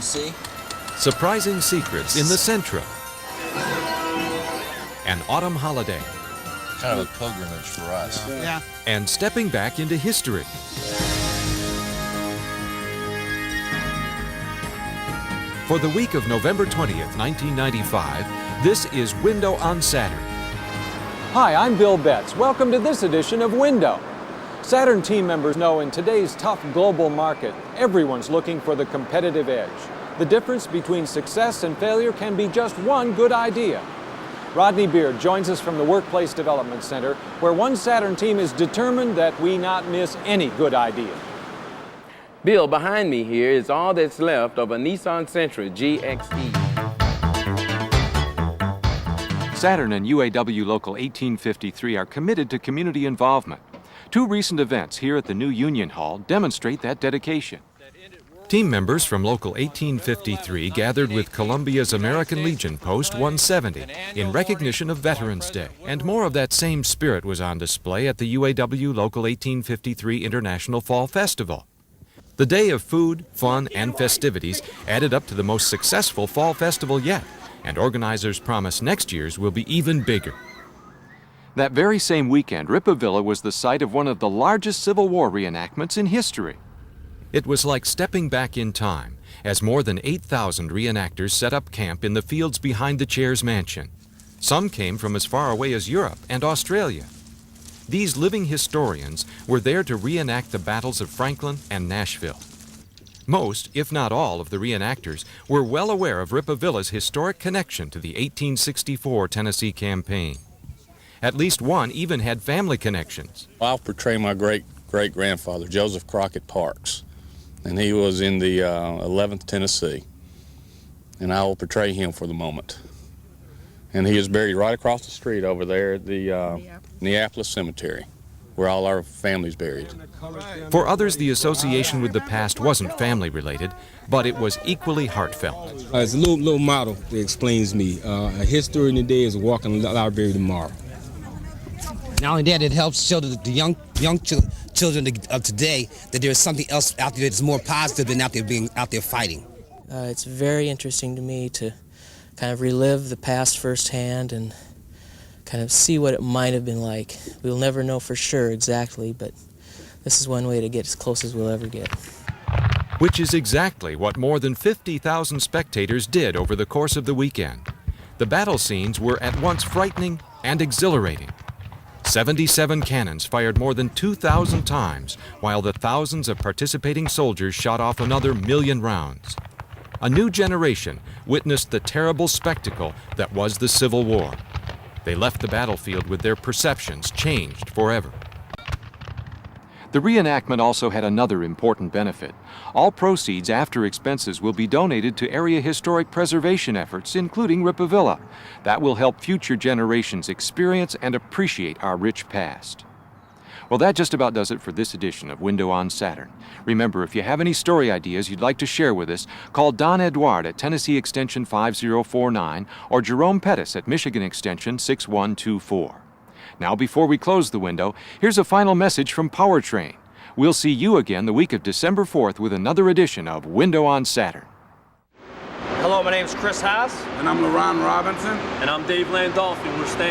see? Surprising secrets in the Centra. An autumn holiday. Kind of a pilgrimage for us. Yeah. And stepping back into history. For the week of November 20th, 1995, this is Window on Saturn. Hi, I'm Bill Betts. Welcome to this edition of Window. Saturn team members know in today's tough global market, everyone's looking for the competitive edge. The difference between success and failure can be just one good idea. Rodney Beard joins us from the Workplace Development Center, where one Saturn team is determined that we not miss any good idea. Bill, behind me here is all that's left of a Nissan Sentra GXE. Saturn and UAW Local 1853 are committed to community involvement. Two recent events here at the new Union Hall demonstrate that dedication. Team members from Local 1853 gathered with Columbia's American Legion Post 170 in recognition of Veterans Day, and more of that same spirit was on display at the UAW Local 1853 International Fall Festival. The day of food, fun, and festivities added up to the most successful fall festival yet, and organizers promise next year's will be even bigger. That very same weekend, Rippavilla was the site of one of the largest Civil War reenactments in history. It was like stepping back in time, as more than 8,000 reenactors set up camp in the fields behind the chair's mansion. Some came from as far away as Europe and Australia. These living historians were there to reenact the battles of Franklin and Nashville. Most, if not all, of the reenactors were well aware of Rippavilla's historic connection to the 1864 Tennessee campaign. At least one even had family connections. I'll portray my great-great-grandfather, Joseph Crockett Parks, and he was in the 11th Tennessee, and I will portray him for the moment. And he is buried right across the street over there at the Neapolis Cemetery, where all our family's buried. For others, the association with the past wasn't family-related, but it was equally heartfelt. It's a little motto that explains me. A history today is walking a library tomorrow. Not only that, it helps show the young children of today that there is something else out there that's more positive than being out there fighting. It's very interesting to me to kind of relive the past firsthand and kind of see what it might have been like. We'll never know for sure exactly, but this is one way to get as close as we'll ever get. Which is exactly what more than 50,000 spectators did over the course of the weekend. The battle scenes were at once frightening and exhilarating. 77 cannons fired more than 2,000 times, while the thousands of participating soldiers shot off another 1,000,000 rounds. A new generation witnessed the terrible spectacle that was the Civil War. They left the battlefield with their perceptions changed forever. The reenactment also had another important benefit. All proceeds after expenses will be donated to area historic preservation efforts, including Rippavilla. That will help future generations experience and appreciate our rich past. Well, that just about does it for this edition of Window on Saturn. Remember, if you have any story ideas you'd like to share with us, call Don Edouard at Tennessee Extension 5049 or Jerome Pettis at Michigan Extension 6124. Now, before we close the window, here's a final message from Powertrain. We'll see you again the week of December 4th with another edition of Window on Saturn. Hello, my name's Chris Haas. And I'm LaRon Robinson. And I'm Dave Landolfi. We're staying